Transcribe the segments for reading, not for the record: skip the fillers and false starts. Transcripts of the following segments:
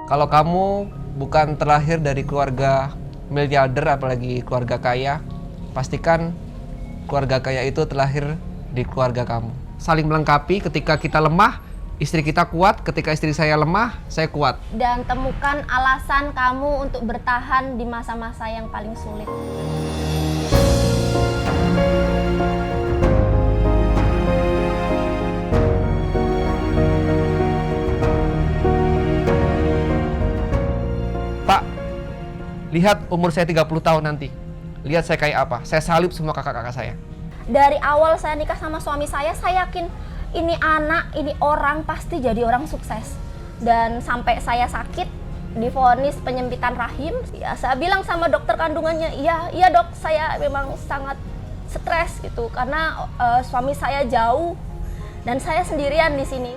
Kalau kamu bukan terlahir dari keluarga miliarder apalagi keluarga kaya, pastikan keluarga kaya itu terlahir di keluarga kamu. Saling melengkapi, ketika kita lemah, istri kita kuat, ketika istri saya lemah, saya kuat. Dan temukan alasan kamu untuk bertahan di masa-masa yang paling sulit. Pak, lihat umur saya 30 tahun nanti. Lihat saya kayak apa. Saya salib semua kakak-kakak saya. Dari awal saya nikah sama suami saya yakin ini anak, ini orang pasti jadi orang sukses. Dan sampai saya sakit, divonis penyempitan rahim, ya saya bilang sama dokter kandungannya, iya dok, saya memang sangat stres gitu karena suami saya jauh dan saya sendirian di sini.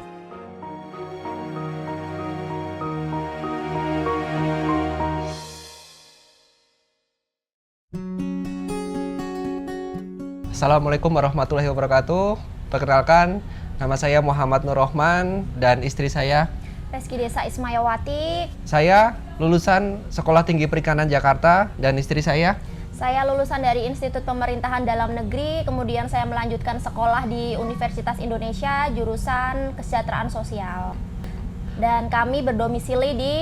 Assalamualaikum warahmatullahi wabarakatuh. Perkenalkan, nama saya Muhammad Nur Rohman dan istri saya Reski Desa Ismayawati. Saya lulusan Sekolah Tinggi Perikanan Jakarta dan istri saya Lulusan dari Institut Pemerintahan Dalam Negeri, kemudian saya melanjutkan sekolah di Universitas Indonesia, jurusan Kesejahteraan Sosial. Dan kami berdomisili di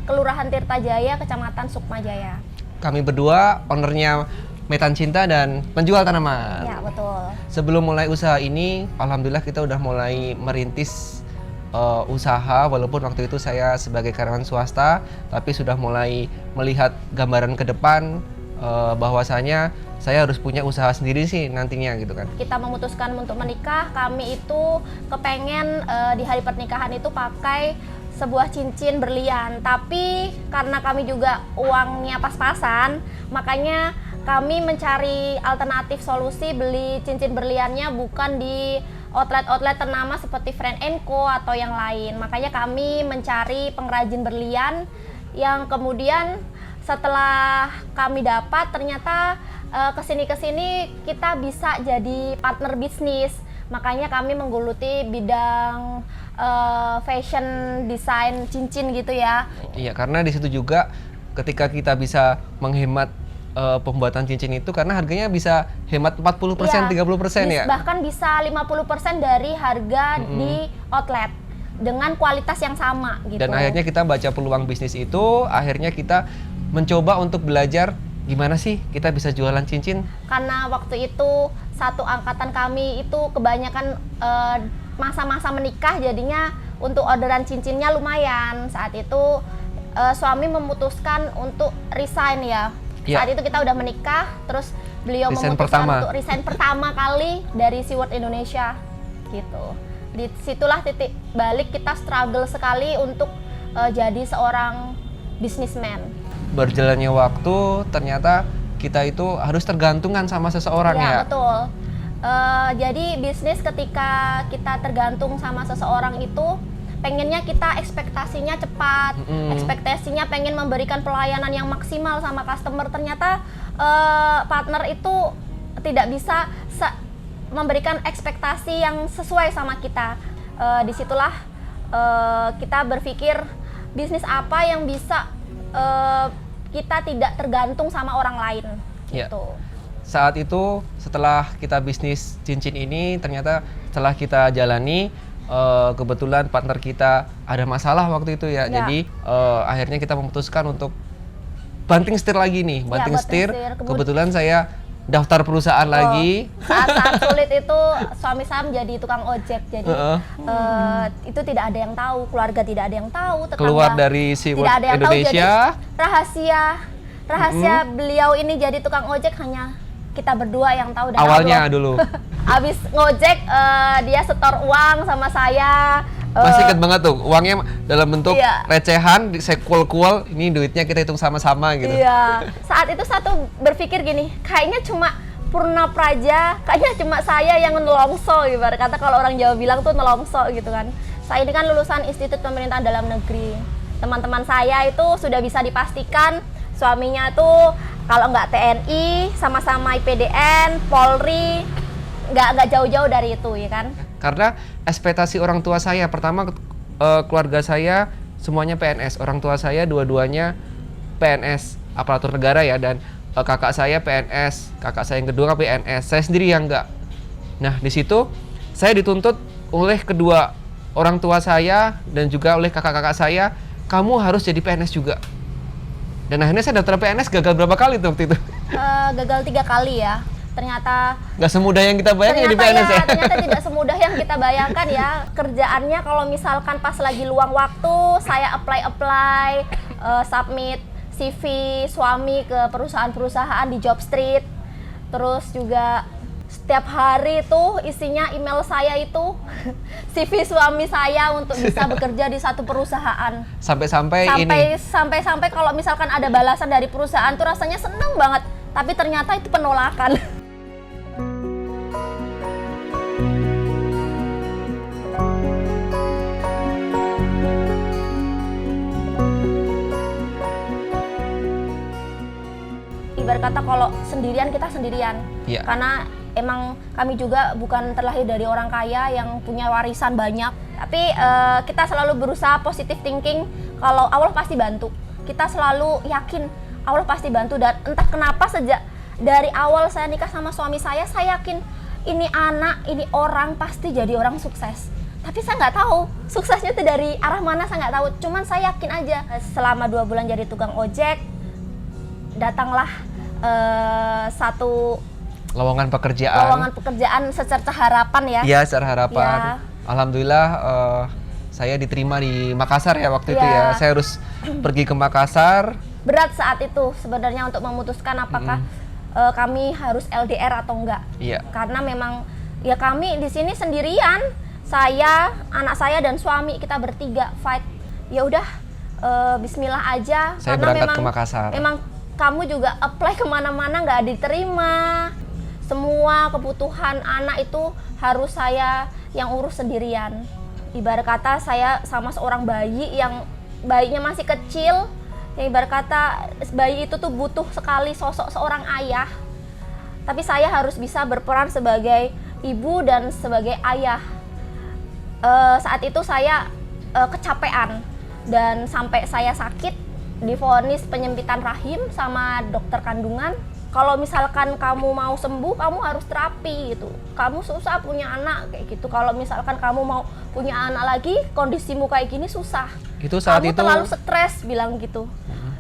Kelurahan Tirtajaya, Kecamatan Sukmajaya. Kami berdua ownernya Metan Cinta dan penjual tanaman. Ya, betul. Sebelum mulai usaha ini, alhamdulillah kita udah mulai merintis usaha, walaupun waktu itu saya sebagai karyawan swasta, tapi sudah mulai melihat gambaran ke depan bahwasanya saya harus punya usaha sendiri sih nantinya gitu kan. Kita memutuskan untuk menikah, kami itu kepengen di hari pernikahan itu pakai sebuah cincin berlian, tapi karena kami juga uangnya pas-pasan, makanya kami mencari alternatif solusi beli cincin berliannya bukan di outlet-outlet ternama seperti Friend & Co atau yang lain. Makanya kami mencari pengrajin berlian yang kemudian setelah kami dapat ternyata kesini-kesini kita bisa jadi partner bisnis. Makanya kami menggeluti bidang fashion design cincin gitu ya. Iya, karena di situ juga ketika kita bisa menghemat pembuatan cincin itu karena harganya bisa hemat 40%, Iya, 30% ya. Bahkan bisa 50% dari harga di outlet dengan kualitas yang sama gitu. Dan akhirnya kita baca peluang bisnis itu, akhirnya kita mencoba untuk belajar gimana sih kita bisa jualan cincin. Karena waktu itu satu angkatan kami itu kebanyakan masa-masa menikah, jadinya untuk orderan cincinnya lumayan. Saat itu suami memutuskan untuk resign ya. Ya. Saat itu kita udah menikah, terus beliau Resign memutuskan pertama. untuk resign pertama kali dari SeaWorld Indonesia gitu. Disitulah titik balik kita struggle sekali untuk jadi seorang businessman. Berjalannya waktu ternyata kita itu harus tergantungan sama seseorang ya. Betul. Jadi bisnis ketika kita tergantung sama seseorang itu pengennya kita ekspektasinya cepat, ekspektasinya pengen memberikan pelayanan yang maksimal sama customer. Ternyata partner itu tidak bisa memberikan ekspektasi yang sesuai sama kita. Disitulah kita berpikir bisnis apa yang bisa kita tidak tergantung sama orang lain. Ya. Gitu. Saat itu setelah kita bisnis cincin ini, ternyata setelah kita jalani, kebetulan partner kita ada masalah waktu itu ya. Jadi akhirnya kita memutuskan untuk banting setir lagi nih, banting setir. Kebetulan saya daftar perusahaan lagi. Saat sulit itu suami saya menjadi tukang ojek, jadi itu tidak ada yang tahu, keluarga tidak ada yang tahu, tetangga keluar dari SeaWorld tidak ada yang Indonesia. Tahu, jadi rahasia beliau ini jadi tukang ojek hanya kita berdua yang tahu. Dan awalnya dulu. Abis ngojek dia setor uang sama saya. Masih inget banget tuh, uangnya dalam bentuk recehan, saya kual-kual, ini duitnya kita hitung sama-sama gitu. Iya, saat itu satu berpikir gini, kayaknya cuma Purna Praja, kayaknya cuma saya yang nelongso, ibarat kata kalau orang Jawa bilang tuh nelongso gitu kan. Saya ini kan lulusan Institut Pemerintahan Dalam Negeri. Teman-teman saya itu sudah bisa dipastikan suaminya tuh kalau nggak TNI, sama-sama IPDN, Polri, nggak jauh-jauh dari itu ya kan. Karena ekspektasi orang tua saya, pertama keluarga saya semuanya PNS. Orang tua saya dua-duanya PNS, aparatur negara ya, dan kakak saya PNS, kakak saya yang kedua PNS, saya sendiri yang enggak. Nah, di situ saya dituntut oleh kedua orang tua saya dan juga oleh kakak-kakak saya, kamu harus jadi PNS juga. Dan akhirnya saya daftar PNS gagal berapa kali tuh waktu itu? Gagal 3 kali ya. Ternyata Nggak semudah yang kita bayangkan jadi PNS ya. Ternyata tidak semudah yang kita bayangkan ya. Kerjaannya kalau misalkan pas lagi luang waktu, saya apply, submit CV suami ke perusahaan-perusahaan di Job Street. Terus juga setiap hari tuh isinya email saya itu CV suami saya untuk bisa bekerja di satu perusahaan. Sampai Kalau misalkan ada balasan dari perusahaan tuh rasanya seneng banget. Tapi ternyata itu penolakan. Ibarat kata kalau sendirian kita sendirian. Iya. Karena emang kami juga bukan terlahir dari orang kaya yang punya warisan banyak. Tapi kita selalu berusaha positive thinking kalau Allah pasti bantu. Kita selalu yakin Allah pasti bantu, dan entah kenapa sejak dari awal saya nikah sama suami saya yakin ini anak, ini orang pasti jadi orang sukses. Tapi saya nggak tahu suksesnya itu dari arah mana, saya nggak tahu. Cuman saya yakin aja. Selama 2 bulan jadi tukang ojek, datanglah satu lowongan pekerjaan secerca harapan ya. Iya, secara harapan. Ya. Alhamdulillah saya diterima di Makassar ya waktu itu ya. Ya. Saya harus pergi ke Makassar. Berat saat itu sebenarnya untuk memutuskan apakah kami harus LDR atau enggak. Iya. Karena memang ya kami di sini sendirian. Saya, anak saya dan suami, kita bertiga fight. Ya udah bismillah aja. Saya karena berangkat memang, ke Makassar. Memang kamu juga apply kemana-mana nggak diterima. Semua kebutuhan anak itu harus saya yang urus sendirian. Ibarat kata saya sama seorang bayi yang bayinya masih kecil. Yang ibarat kata bayi itu tuh butuh sekali sosok seorang ayah. Tapi saya harus bisa berperan sebagai ibu dan sebagai ayah. Saat itu saya kecapean dan sampai saya sakit, divonis penyempitan rahim sama dokter kandungan. Kalau misalkan kamu mau sembuh, kamu harus terapi gitu. Kamu susah punya anak kayak gitu. Kalau misalkan kamu mau punya anak lagi, kondisimu kayak gini susah. Itu saat kamu itu terlalu stres, bilang gitu.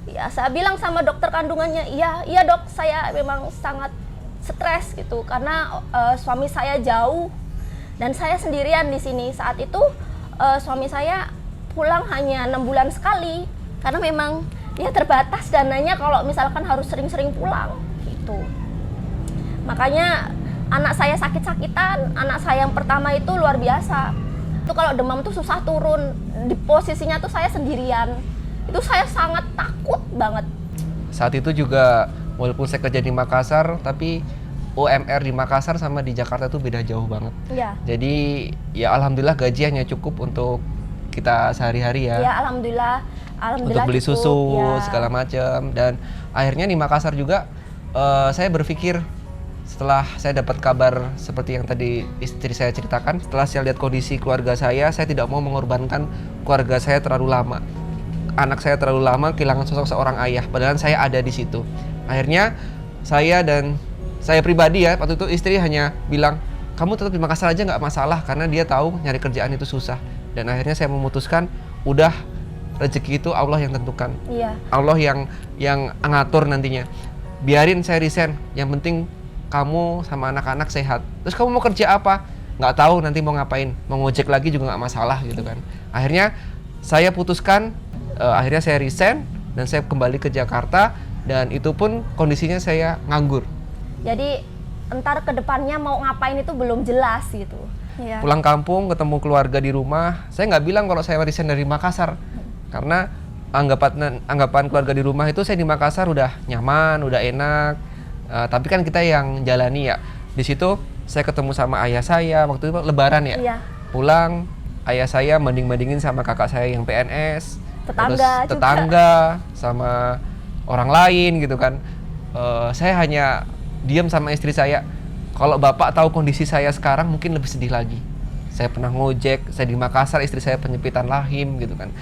Ya, saya bilang sama dokter kandungannya, iya dok, saya memang sangat stres gitu karena suami saya jauh dan saya sendirian di sini. Saat itu suami saya pulang hanya 6 bulan sekali karena memang ya terbatas dananya kalau misalkan harus sering-sering pulang gitu. Makanya anak saya sakit-sakitan, anak saya yang pertama itu luar biasa. Itu kalau demam tuh susah turun, di posisinya tuh saya sendirian. Itu saya sangat takut banget. Saat itu juga walaupun saya kerja di Makassar, tapi UMR di Makassar sama di Jakarta itu beda jauh banget. Iya. Jadi ya alhamdulillah gaji hanya cukup untuk kita sehari-hari ya. Ya alhamdulillah Untuk beli cukup, susu ya. segala macam. Dan akhirnya di Makassar juga saya berpikir setelah saya dapat kabar seperti yang tadi istri saya ceritakan, setelah saya lihat kondisi keluarga saya tidak mau mengorbankan keluarga saya terlalu lama. Anak saya terlalu lama kehilangan sosok seorang ayah, padahal saya ada di situ. Akhirnya saya pribadi ya, waktu itu istri hanya bilang, kamu tetap di Makassar aja nggak masalah, karena dia tahu nyari kerjaan itu susah. Dan akhirnya saya memutuskan, udah rezeki itu Allah yang tentukan. Iya. Allah yang ngatur nantinya. Biarin saya resign, yang penting kamu sama anak-anak sehat. Terus kamu mau kerja apa? Nggak tahu nanti mau ngapain, mau ngojek lagi juga nggak masalah gitu kan. Akhirnya saya putuskan, akhirnya saya resign dan saya kembali ke Jakarta, dan itu pun kondisinya saya nganggur. Jadi entar ke depannya mau ngapain itu belum jelas gitu. Iya. Pulang kampung ketemu keluarga di rumah, saya nggak bilang kalau saya resign dari Makassar, karena anggapan keluarga di rumah itu saya di Makassar udah nyaman, udah enak. Tapi kan kita yang jalani ya. Di situ saya ketemu sama ayah saya waktu itu Lebaran ya. Iya. Pulang, ayah saya banding-bandingin sama kakak saya yang PNS, terus Tetangga juga. tetangga sama orang lain gitu kan. Saya hanya diam sama istri saya. Kalau bapak tahu kondisi saya sekarang mungkin lebih sedih lagi. Saya pernah ngojek, saya di Makassar, istri saya penyempitan rahim gitu kan.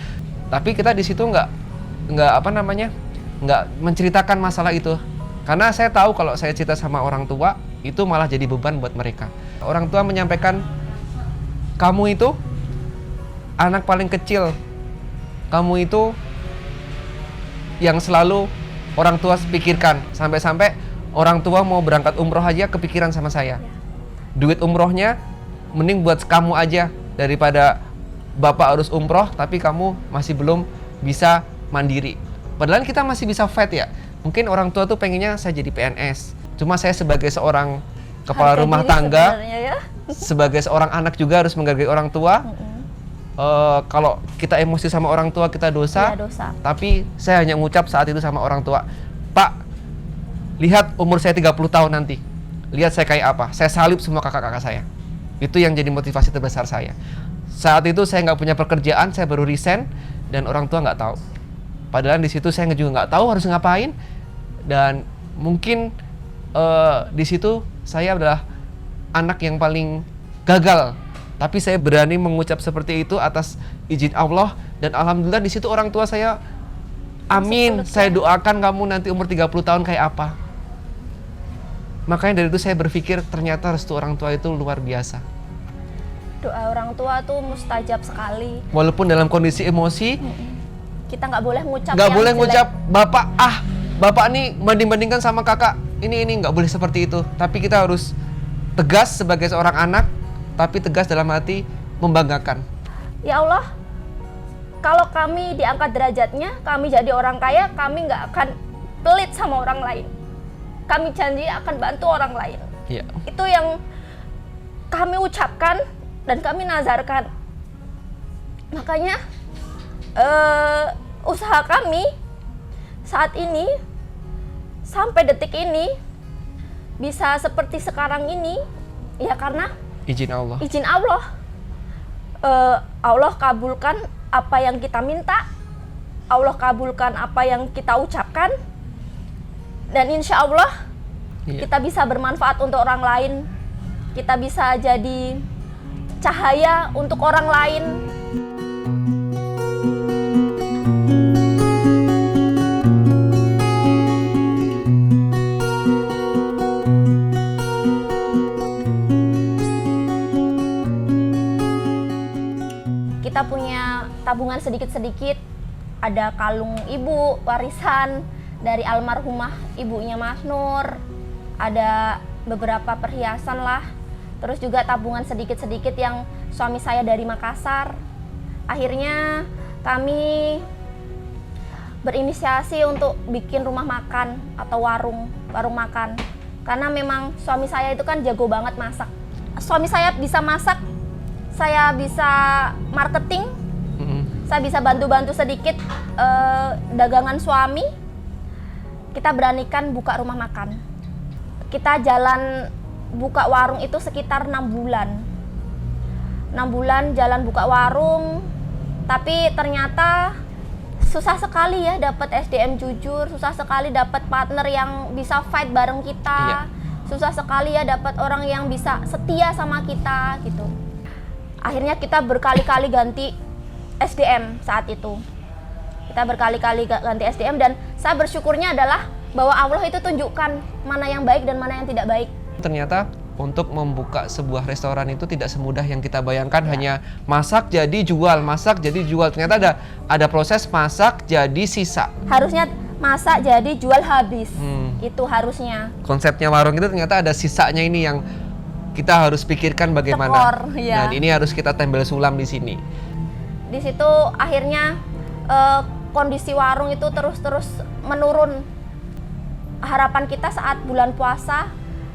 Tapi kita di situ nggak apa namanya, nggak menceritakan masalah itu. Karena saya tahu kalau saya cerita sama orang tua, itu malah jadi beban buat mereka. Orang tua menyampaikan, kamu itu anak paling kecil, kamu itu yang selalu orang tua pikirkan. Sampai-sampai orang tua mau berangkat umroh aja kepikiran sama saya. Duit umrohnya mending buat kamu aja, daripada bapak harus umroh tapi kamu masih belum bisa mandiri. Padahal kita masih bisa fight ya. Mungkin orang tua tuh pengennya saya jadi PNS. Cuma saya sebagai seorang kepala rumah tangga, ya. sebagai seorang anak juga harus menghargai orang tua. Kalau kita emosi sama orang tua kita dosa. Iya, dosa. Tapi saya hanya ngucap saat itu sama orang tua, Pak, lihat umur saya 30 tahun nanti. Lihat saya kayak apa. Saya salib semua kakak-kakak saya. Itu yang jadi motivasi terbesar saya. Saat itu saya nggak punya pekerjaan, saya baru resign dan orang tua nggak tahu. Padahal di situ saya juga nggak tahu harus ngapain, dan mungkin di situ saya adalah anak yang paling gagal. Tapi saya berani mengucap seperti itu atas izin Allah, dan alhamdulillah di situ orang tua saya, amin, saya doakan kamu nanti umur 30 tahun kayak apa. Makanya dari itu saya berpikir ternyata restu orang tua itu luar biasa. Doa orang tua tuh mustajab sekali. Walaupun dalam kondisi emosi, Kita nggak boleh ngucap nggak yang boleh jelek. ngucap bapak nih banding-bandingkan sama kakak ini nggak boleh seperti itu. Tapi kita harus tegas sebagai seorang anak, tapi tegas dalam hati membanggakan. Ya Allah, kalau kami diangkat derajatnya, kami jadi orang kaya, kami nggak akan pelit sama orang lain. Kami janji akan bantu orang lain. Iya. Itu yang kami ucapkan dan kami nazarkan. Makanya usaha kami saat ini sampai detik ini bisa seperti sekarang ini ya karena Izin Allah. izin Allah. Allah kabulkan apa yang kita minta, Allah kabulkan apa yang kita ucapkan, dan insya Allah Iya. kita bisa bermanfaat untuk orang lain, kita bisa jadi cahaya untuk orang lain. Kita punya tabungan sedikit-sedikit, ada kalung ibu warisan dari almarhumah ibunya Mas Nur, ada beberapa perhiasan lah, terus juga tabungan sedikit-sedikit yang suami saya dari Makassar. Akhirnya kami berinisiasi untuk bikin rumah makan atau warung makan, karena memang suami saya itu kan jago banget masak. Suami saya bisa masak, saya bisa marketing, saya bisa bantu-bantu sedikit dagangan suami. Kita beranikan buka rumah makan. Kita jalan buka warung itu sekitar 6 bulan. 6 bulan jalan buka warung, tapi ternyata susah sekali ya dapat SDM jujur, susah sekali dapat partner yang bisa fight bareng kita. Iya. Susah sekali ya dapat orang yang bisa setia sama kita gitu. Akhirnya kita berkali-kali ganti SDM saat itu. Kita berkali-kali ganti SDM, dan saya bersyukurnya adalah bahwa Allah itu tunjukkan mana yang baik dan mana yang tidak baik. Ternyata untuk membuka sebuah restoran itu tidak semudah yang kita bayangkan, hanya masak jadi jual, masak jadi jual. Ternyata ada proses masak jadi sisa. Harusnya masak jadi jual habis. Itu harusnya. Konsepnya warung itu ternyata ada sisanya ini yang kita harus pikirkan bagaimana. Tekor, ya. Dan ini harus kita tempel sulam di sini. Di situ akhirnya kondisi warung itu terus menurun. Harapan kita saat bulan puasa,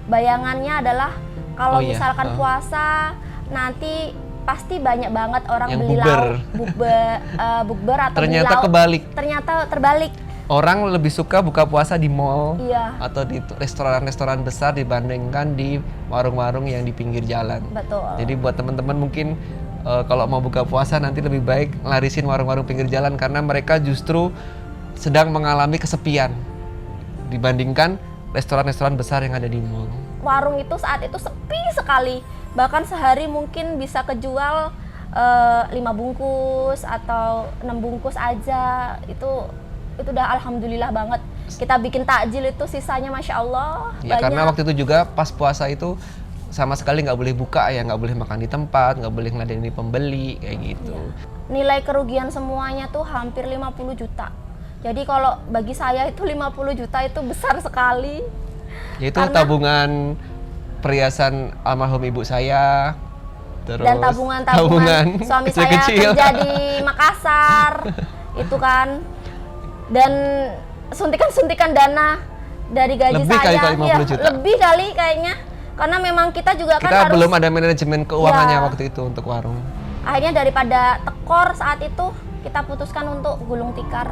bayangannya adalah kalau misalkan puasa nanti pasti banyak banget orang yang beli bukber. lauk, bukber atau Ternyata beli lauk. kebalik. Ternyata terbalik. Orang lebih suka buka puasa di mall Iya. atau di restoran-restoran besar dibandingkan di warung-warung yang di pinggir jalan. Betul. Jadi buat teman-teman mungkin kalau mau buka puasa nanti lebih baik larisin warung-warung pinggir jalan, karena mereka justru sedang mengalami kesepian dibandingkan restoran-restoran besar yang ada di mall. Warung itu saat itu sepi sekali. Bahkan sehari mungkin bisa kejual 5 bungkus atau 6 bungkus aja, itu udah alhamdulillah banget. Kita bikin takjil itu sisanya masya Allah Ya banyak. karena waktu itu juga pas puasa itu sama sekali nggak boleh buka ya, nggak boleh makan di tempat, nggak boleh ngeladeni pembeli kayak gitu. Nilai kerugian semuanya tuh hampir 50 juta. Jadi kalau bagi saya itu 50 juta itu besar sekali. Yaitu Karena- tabungan perhiasan almarhum ibu saya, terus Dan tabungan suami saya kecil-kecil. kerja di Makassar itu kan, dan suntikan dana dari gaji Lebih saya kali 50 juta. lebih kali kayaknya, karena memang kita juga kan Kita harus, belum ada manajemen keuangannya Ya. waktu itu untuk warung. akhirnya daripada tekor saat itu kita putuskan untuk gulung tikar.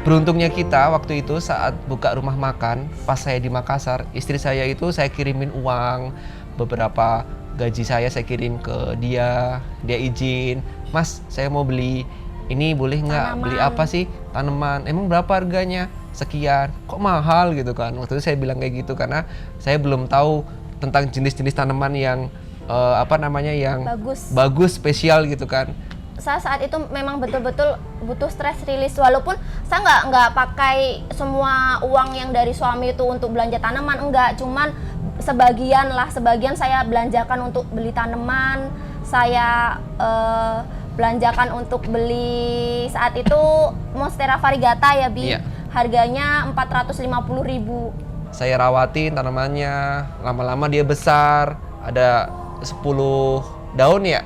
Beruntungnya kita waktu itu saat buka rumah makan, pas saya di Makassar, istri saya itu saya kirimin uang, beberapa gaji saya kirim ke dia izin, Mas saya mau beli ini boleh nggak? Tanaman. Beli apa sih? Tanaman, emang berapa harganya? Sekian, kok mahal gitu kan. Waktu itu saya bilang kayak gitu karena saya belum tahu tentang jenis-jenis tanaman yang yang bagus, spesial gitu kan. Saya saat itu memang betul-betul butuh stress release, walaupun saya nggak pakai semua uang yang dari suami itu untuk belanja tanaman, enggak, cuman sebagian saya belanjakan untuk beli tanaman, saya belanjakan untuk beli saat itu Monstera variegata ya Bi, Iya. harganya 450.000. Saya rawatin tanamannya, lama-lama dia besar, ada 10 daun ya.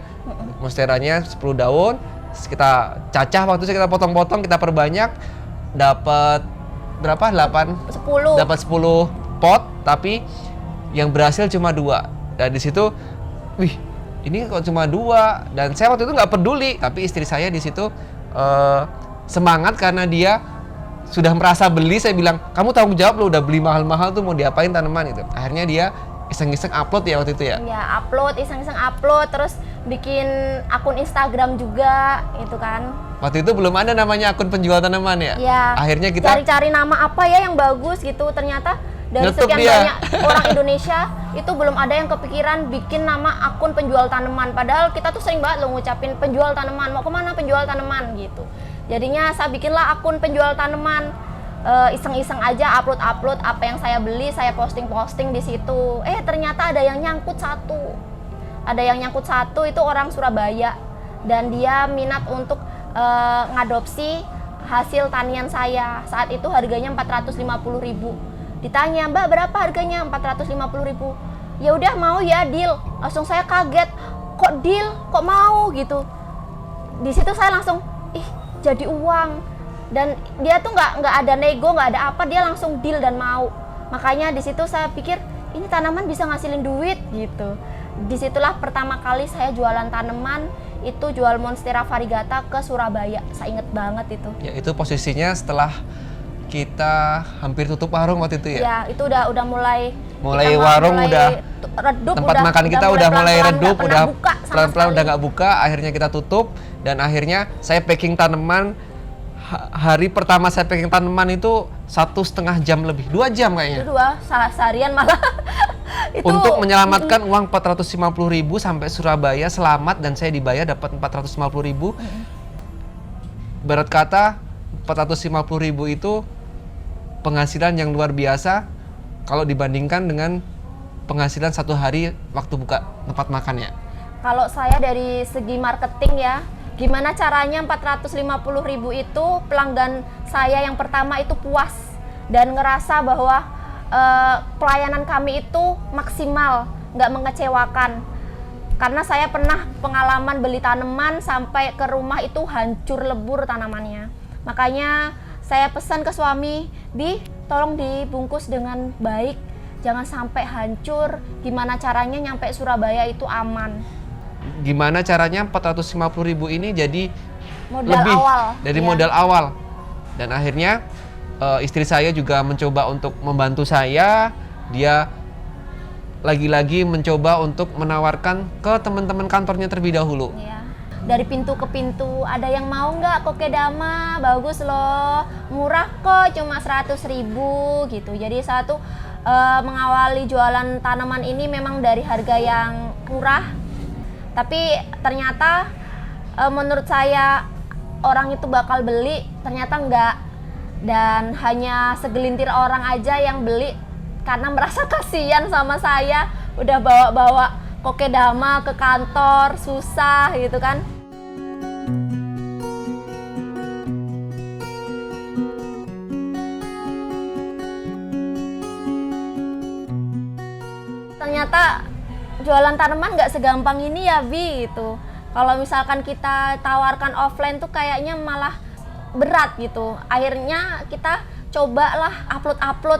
Monsteranya 10 daun, kita cacah waktu itu kita potong-potong, kita perbanyak, dapat berapa? 10. Dapat 10 pot, tapi yang berhasil cuma 2. Dan di situ, wih, ini kok cuma 2. Dan saya waktu itu nggak peduli, tapi istri saya di situ semangat karena dia sudah merasa beli. Saya bilang, kamu tanggung jawab lo udah beli mahal-mahal tuh, mau diapain tanaman itu. Akhirnya dia iseng-iseng upload ya waktu itu ya. Ya, iseng-iseng upload, terus bikin akun Instagram juga, itu kan. Waktu itu belum ada namanya akun penjual tanaman ya. Ya. Akhirnya kita cari-cari nama apa ya yang bagus gitu. Ternyata dari Nyetuk sekian dia. banyak orang Indonesia itu belum ada yang kepikiran bikin nama akun penjual tanaman. Padahal kita tuh sering banget lo ngucapin penjual tanaman, mau kemana penjual tanaman gitu. Jadinya saya bikinlah akun penjual tanaman. Iseng-iseng aja upload apa yang saya beli, saya posting di situ. Ternyata ada yang nyangkut satu itu orang Surabaya, dan dia minat untuk ngadopsi hasil tanian saya. Saat itu harganya 450.000. Ditanya, Mbak berapa harganya? 450.000. Ya udah mau ya, deal. Langsung saya kaget, kok deal, kok mau gitu. Di situ saya langsung jadi uang. Dan dia tuh nggak ada nego, nggak ada apa, dia langsung deal dan mau. Makanya di situ saya pikir ini tanaman bisa ngasilin duit gitu. Disitulah pertama kali saya jualan tanaman, itu jual Monstera variegata ke Surabaya. Saya inget banget itu. ya itu posisinya setelah kita hampir tutup warung waktu itu ya. Ya itu udah mulai Warung udah redup, tempat makan kita udah mulai pelan-pelan redup, nggak pernah udah buka sama pelan-pelan sekali. udah nggak buka, akhirnya kita tutup. Dan akhirnya saya packing tanaman. Hari pertama saya packing tanaman itu 1,5 jam lebih, 2 jam kayaknya. Itu seharian malah. Itu Untuk menyelamatkan uang 450.000 sampai Surabaya selamat, dan saya dibayar dapat 450.000. Berat kata 450.000 itu penghasilan yang luar biasa kalau dibandingkan dengan penghasilan satu hari waktu buka tempat makan ya. Kalau saya dari segi marketing ya, gimana caranya 450.000 itu pelanggan saya yang pertama itu puas dan ngerasa bahwa pelayanan kami itu maksimal, nggak mengecewakan. Karena saya pernah pengalaman beli tanaman sampai ke rumah itu hancur lebur tanamannya. Makanya saya pesan ke suami, Bi, tolong dibungkus dengan baik, jangan sampai hancur. Gimana caranya nyampe Surabaya itu aman. Gimana caranya 450.000 ini jadi Modal lebih awal. dari Iya. modal awal. Dan akhirnya istri saya juga mencoba untuk membantu saya. Dia lagi-lagi mencoba untuk menawarkan ke teman-teman kantornya terlebih dahulu. Iya. dari pintu ke pintu, ada yang mau nggak kokedama, bagus loh, murah kok, cuma 100.000 gitu. Jadi satu mengawali jualan tanaman ini memang dari harga yang murah, tapi ternyata menurut saya orang itu bakal beli, ternyata enggak. Dan hanya segelintir orang aja yang beli karena merasa kasihan sama saya, udah bawa-bawa kokedama ke kantor, susah gitu kan. Ternyata jualan tanaman nggak segampang ini ya Bi gitu. Kalau misalkan kita tawarkan offline tuh kayaknya malah berat gitu. Akhirnya kita cobalah upload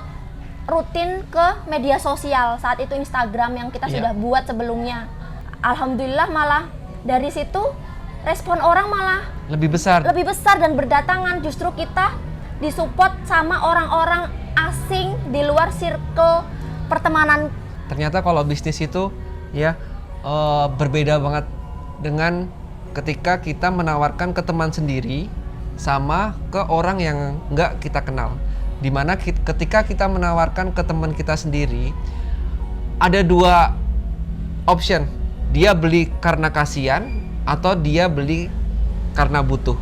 rutin ke media sosial. Saat itu Instagram yang kita sudah buat sebelumnya. Alhamdulillah malah dari situ respon orang malah Lebih besar. dan berdatangan. Justru kita disupport sama orang-orang asing di luar circle pertemanan. Ternyata kalau bisnis itu ya berbeda banget dengan ketika kita menawarkan ke teman sendiri sama ke orang yang nggak kita kenal. Dimana ketika kita menawarkan ke teman kita sendiri, ada dua option. Dia beli karena kasihan atau dia beli karena butuh.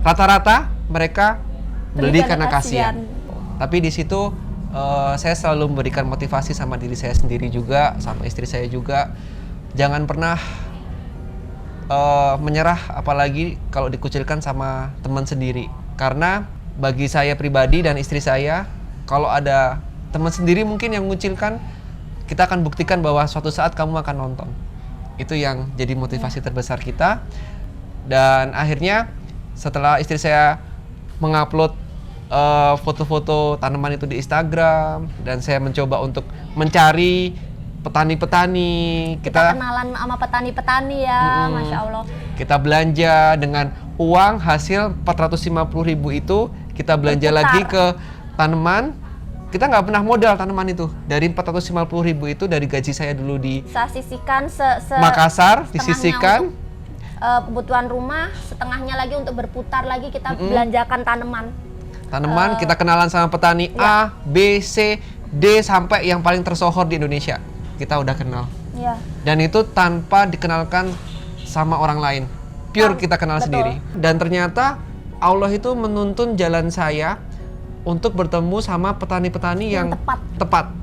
Rata-rata mereka beli karena kasihan. Tapi di situ saya selalu memberikan motivasi sama diri saya sendiri juga, sama istri saya juga. Jangan pernah menyerah, apalagi kalau dikucilkan sama teman sendiri. Karena bagi saya pribadi dan istri saya, kalau ada teman sendiri mungkin yang mengucilkan, kita akan buktikan bahwa suatu saat kamu akan nonton. Itu yang jadi motivasi terbesar kita. Dan akhirnya setelah istri saya mengupload foto-foto tanaman itu di Instagram, dan saya mencoba untuk mencari petani-petani, kita kenalan sama petani-petani ya, Masya Allah. Kita belanja dengan uang hasil 450.000 itu, kita belanja lagi ke tanaman. Kita nggak pernah modal tanaman itu. Dari 450.000 itu dari gaji saya dulu di saya sisihkan Makassar, disisihkan kebutuhan rumah, setengahnya lagi untuk berputar lagi kita belanjakan tanaman. Kita kenalan sama petani A, B, C, D sampai yang paling tersohor di Indonesia. Kita udah kenal. Ya. Dan itu tanpa dikenalkan sama orang lain. Pure kita kenal sendiri. Dan ternyata Allah itu menuntun jalan saya untuk bertemu sama petani-petani yang tepat.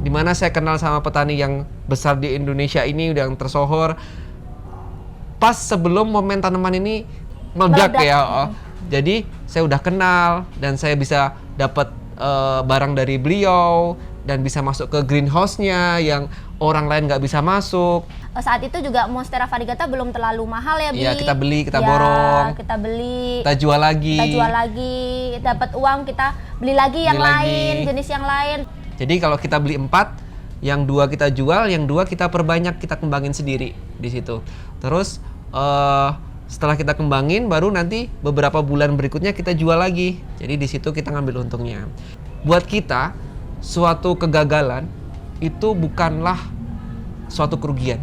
Dimana saya kenal sama petani yang besar di Indonesia ini, yang tersohor. Pas sebelum momen tanaman ini meledak ya. Jadi saya udah kenal dan saya bisa dapat barang dari beliau dan bisa masuk ke greenhouse-nya yang orang lain nggak bisa masuk. Saat itu juga Monstera variegata belum terlalu mahal ya, Bi. Iya, kita beli, kita borong. Kita beli. Kita jual lagi. Dapat uang kita beli lagi yang lain, jenis yang lain. Jadi kalau kita beli 4, yang 2 kita jual, yang 2 kita perbanyak, kita kembangin sendiri di situ. Terus setelah kita kembangin, baru nanti beberapa bulan berikutnya kita jual lagi. Jadi di situ kita ngambil untungnya. Buat kita, suatu kegagalan itu bukanlah suatu kerugian.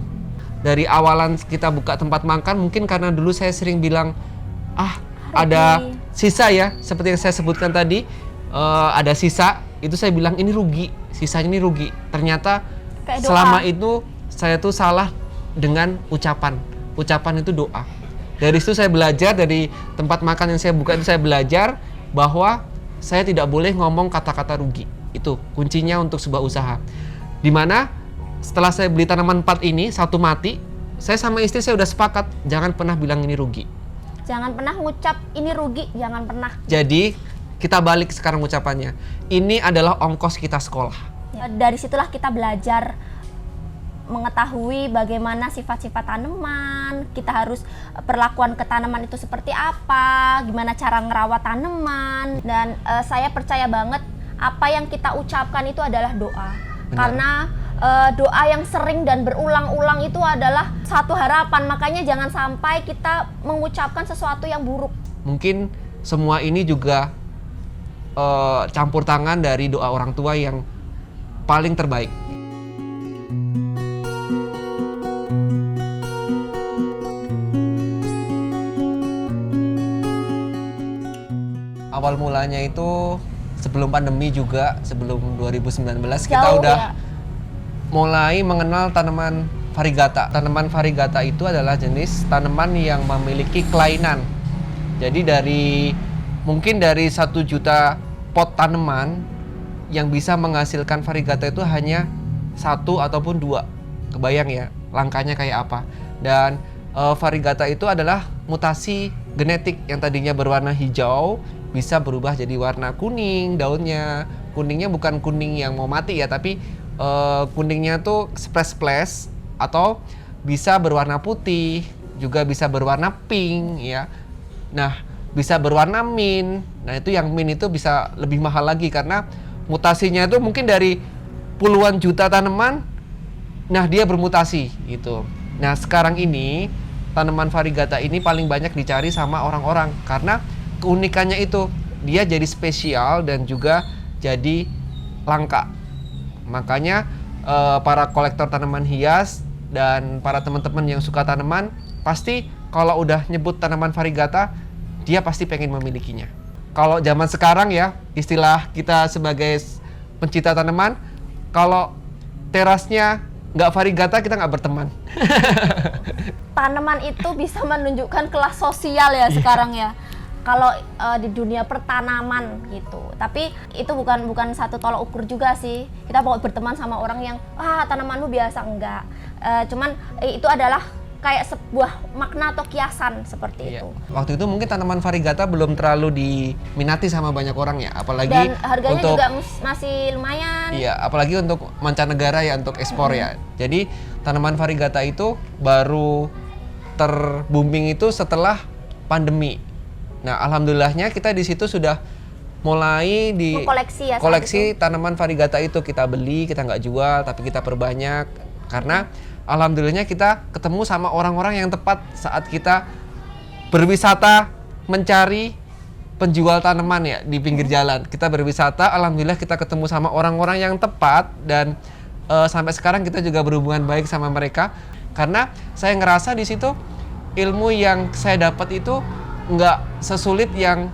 Dari awalan kita buka tempat makan, mungkin karena dulu saya sering bilang, ada sisa ya, seperti yang saya sebutkan tadi, ada sisa, itu saya bilang ini rugi, sisanya ini rugi. Ternyata selama itu saya tuh salah dengan ucapan itu doa. Dari situ saya belajar, dari tempat makan yang saya buka itu saya belajar bahwa saya tidak boleh ngomong kata-kata rugi. Itu kuncinya untuk sebuah usaha. Dimana setelah saya beli tanaman 4 ini, 1 mati, saya sama istri saya udah sepakat, jangan pernah bilang ini rugi. Jangan pernah ngucap ini rugi, jangan pernah. Jadi kita balik sekarang ucapannya, ini adalah ongkos kita sekolah. Dari situlah kita belajar mengetahui bagaimana sifat-sifat tanaman, kita harus perlakuan ke tanaman itu seperti apa, gimana cara ngerawat tanaman. Dan saya percaya banget apa yang kita ucapkan itu adalah doa. Benar. Karena doa yang sering dan berulang-ulang itu adalah satu harapan. Makanya jangan sampai kita mengucapkan sesuatu yang buruk. Mungkin semua ini juga campur tangan dari doa orang tua yang paling terbaik. awal mulanya itu sebelum pandemi juga, sebelum 2019 kita Jauh udah ya? mulai mengenal tanaman varigata. Tanaman varigata itu adalah jenis tanaman yang memiliki kelainan. Jadi mungkin dari 1 juta pot tanaman yang bisa menghasilkan varigata itu hanya 1 ataupun 2. Kebayang ya langkahnya kayak apa. Dan varigata itu adalah mutasi genetik yang tadinya berwarna hijau bisa berubah jadi warna kuning daunnya. Kuningnya bukan kuning yang mau mati ya, tapi kuningnya tuh splash-splash, atau bisa berwarna putih, juga bisa berwarna pink ya. Nah, bisa berwarna mint. Nah, itu yang mint itu bisa lebih mahal lagi karena mutasinya itu mungkin dari puluhan juta tanaman. Nah, dia bermutasi gitu. Nah, sekarang ini tanaman varigata ini paling banyak dicari sama orang-orang karena keunikannya itu dia jadi spesial dan juga jadi langka. Makanya para kolektor tanaman hias dan para teman-teman yang suka tanaman pasti kalau udah nyebut tanaman varigata dia pasti pengen memilikinya. Kalau zaman sekarang ya, istilah kita sebagai pencinta tanaman, kalau terasnya nggak varigata kita nggak berteman. Tanaman itu bisa menunjukkan kelas sosial ya sekarang ya. Kalau di dunia pertanaman gitu. Tapi itu bukan satu tolak ukur juga sih. Kita mau berteman sama orang yang tanamanmu biasa, enggak. Cuman itu adalah kayak sebuah makna atau kiasan seperti itu. Waktu itu mungkin tanaman varigata belum terlalu diminati sama banyak orang ya, apalagi Dan harganya untuk, juga masih lumayan. Iya, apalagi untuk mancanegara ya, untuk ekspor ya. Jadi tanaman varigata itu baru terbooming itu setelah pandemi. Nah, alhamdulillahnya kita di situ sudah mulai koleksi tanaman varigata itu. Kita beli, kita nggak jual, tapi kita perbanyak karena alhamdulillahnya kita ketemu sama orang-orang yang tepat saat kita berwisata mencari penjual tanaman ya di pinggir jalan. Kita berwisata, alhamdulillah kita ketemu sama orang-orang yang tepat dan sampai sekarang kita juga berhubungan baik sama mereka karena saya ngerasa di situ ilmu yang saya dapat itu nggak sesulit yang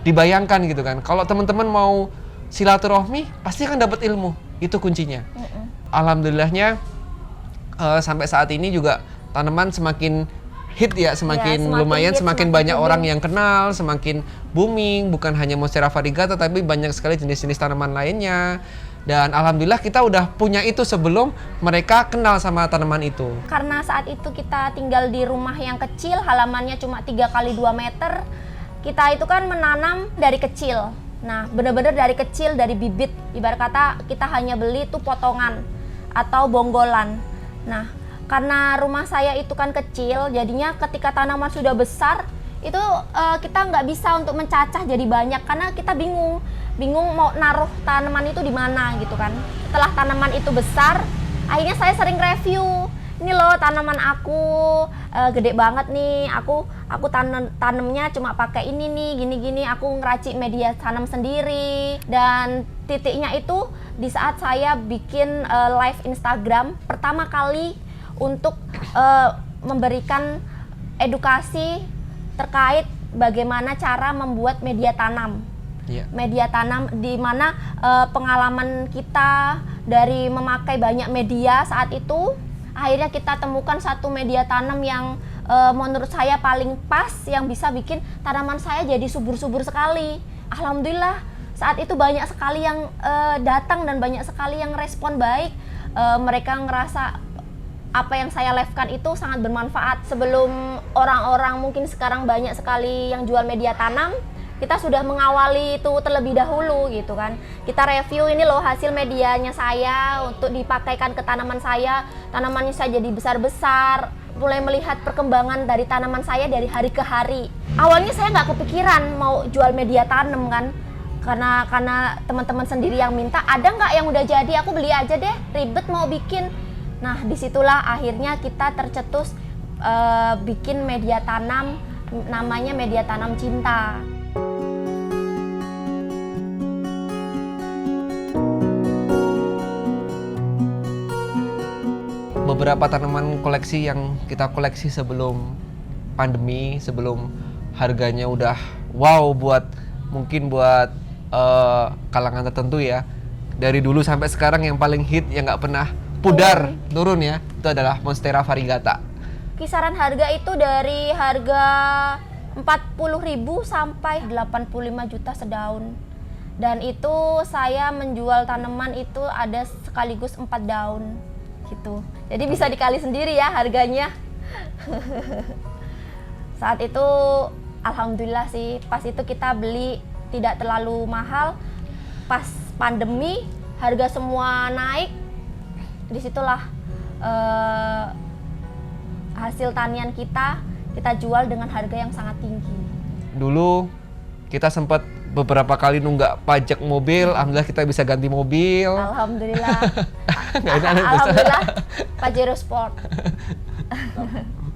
dibayangkan gitu kan. Kalau teman-teman mau silaturahmi pasti akan dapat ilmu, itu kuncinya. Alhamdulillahnya sampai saat ini juga tanaman semakin hit ya, semakin lumayan, semakin banyak orang yang kenal, semakin booming. Bukan hanya Monstera varigata tapi banyak sekali jenis-jenis tanaman lainnya. Dan alhamdulillah kita udah punya itu sebelum mereka kenal sama tanaman itu. Karena saat itu kita tinggal di rumah yang kecil, halamannya cuma 3 kali 2 meter. Kita itu kan menanam dari kecil. Nah, benar-benar dari kecil, dari bibit. Ibarat kata kita hanya beli tuh potongan atau bonggolan. Nah, karena rumah saya itu kan kecil, jadinya ketika tanaman sudah besar, itu kita nggak bisa untuk mencacah jadi banyak karena kita bingung mau naruh tanaman itu di mana gitu kan. Setelah tanaman itu besar, akhirnya saya sering review. Ini loh tanaman aku gede banget nih. Aku tanamnya cuma pakai ini nih, gini-gini. Aku ngeracik media tanam sendiri. Dan titiknya itu di saat saya bikin live Instagram pertama kali untuk memberikan edukasi terkait bagaimana cara membuat media tanam. Media tanam di mana pengalaman kita dari memakai banyak media saat itu, akhirnya kita temukan satu media tanam yang menurut saya paling pas, yang bisa bikin tanaman saya jadi subur-subur sekali. Alhamdulillah saat itu banyak sekali yang datang dan banyak sekali yang respon baik. Mereka ngerasa apa yang saya live-kan itu sangat bermanfaat. Sebelum orang-orang mungkin sekarang banyak sekali yang jual media tanam, kita sudah mengawali itu terlebih dahulu gitu kan. Kita review ini loh hasil medianya saya untuk dipakaikan ke tanaman saya. Tanamannya saya jadi besar-besar. Mulai melihat perkembangan dari tanaman saya dari hari ke hari. Awalnya saya nggak kepikiran mau jual media tanam kan. Karena teman-teman sendiri yang minta, ada nggak yang udah jadi, aku beli aja deh, ribet mau bikin. Nah, disitulah akhirnya kita tercetus bikin media tanam, namanya media tanam cinta. Beberapa tanaman koleksi yang kita koleksi sebelum pandemi, sebelum harganya udah wow buat mungkin buat kalangan tertentu ya. Dari dulu sampai sekarang yang paling hit yang nggak pernah pudar turun ya, itu adalah Monstera variegata. Kisaran harga itu dari harga 40.000 sampai 85 juta sedaun. Dan itu saya menjual tanaman itu ada sekaligus 4 daun gitu. Jadi bisa dikali sendiri ya harganya. Saat itu alhamdulillah sih, pas itu kita beli tidak terlalu mahal. Pas pandemi harga semua naik, disitulah hasil tanian kita jual dengan harga yang sangat tinggi. Dulu kita sempat beberapa kali nunggak pajak mobil, alhamdulillah kita bisa ganti mobil. Alhamdulillah. Nggak enak, Alhamdulillah Pajero Sport.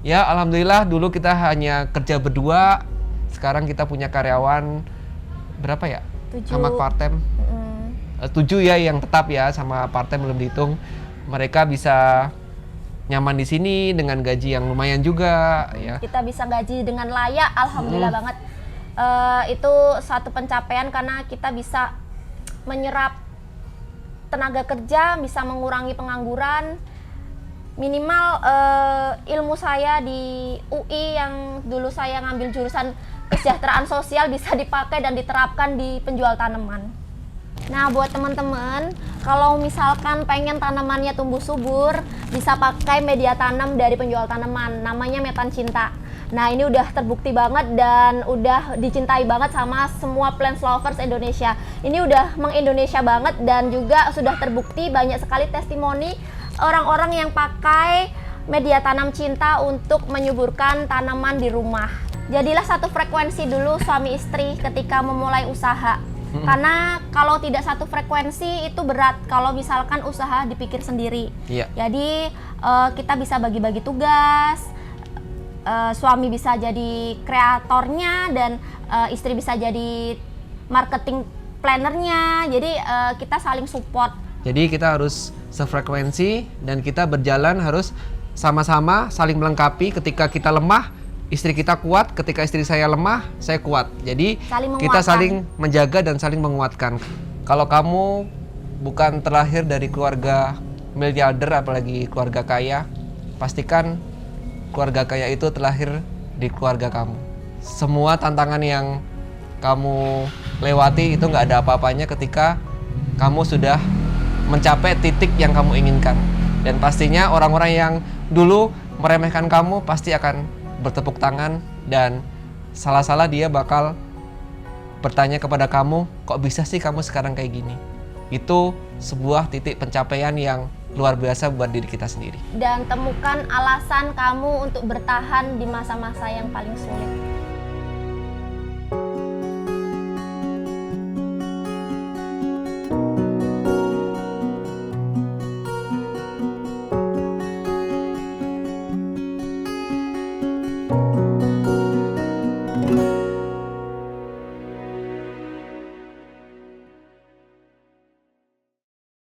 Ya, alhamdulillah dulu kita hanya kerja berdua. Sekarang kita punya karyawan berapa ya? 7. Sama part-time. 7 ya yang tetap ya, sama part-time belum dihitung. Mereka bisa nyaman di sini dengan gaji yang lumayan juga ya. Kita bisa gaji dengan layak, alhamdulillah banget. Itu suatu pencapaian karena kita bisa menyerap tenaga kerja, bisa mengurangi pengangguran. Minimal ilmu saya di UI yang dulu saya ngambil jurusan kesejahteraan sosial bisa dipakai dan diterapkan di penjual tanaman. Nah, buat teman-teman, kalau misalkan pengen tanamannya tumbuh subur, bisa pakai media tanam dari penjual tanaman, namanya Metan Cinta. Nah, ini udah terbukti banget dan udah dicintai banget sama semua plant lovers Indonesia. Ini udah meng-Indonesia banget dan juga sudah terbukti banyak sekali testimoni orang-orang yang pakai media tanam cinta untuk menyuburkan tanaman di rumah. Jadilah satu frekuensi dulu suami istri ketika memulai usaha. Karena kalau tidak satu frekuensi itu berat kalau misalkan usaha dipikir sendiri. Iya. Jadi kita bisa bagi-bagi tugas, suami bisa jadi kreatornya dan istri bisa jadi marketing plannernya. Jadi kita saling support. Jadi kita harus sefrekuensi dan kita berjalan harus sama-sama saling melengkapi. Ketika kita lemah, istri kita kuat, ketika istri saya lemah, saya kuat. Jadi kita saling menjaga dan saling menguatkan. Kalau kamu bukan terlahir dari keluarga miliarder apalagi keluarga kaya, pastikan keluarga kaya itu terlahir di keluarga kamu. Semua tantangan yang kamu lewati itu nggak ada apa-apanya ketika kamu sudah mencapai titik yang kamu inginkan. Dan pastinya orang-orang yang dulu meremehkan kamu pasti akan bertepuk tangan dan salah-salah dia bakal bertanya kepada kamu, kok bisa sih kamu sekarang kayak gini? Itu sebuah titik pencapaian yang luar biasa buat diri kita sendiri. Dan temukan alasan kamu untuk bertahan di masa-masa yang paling sulit.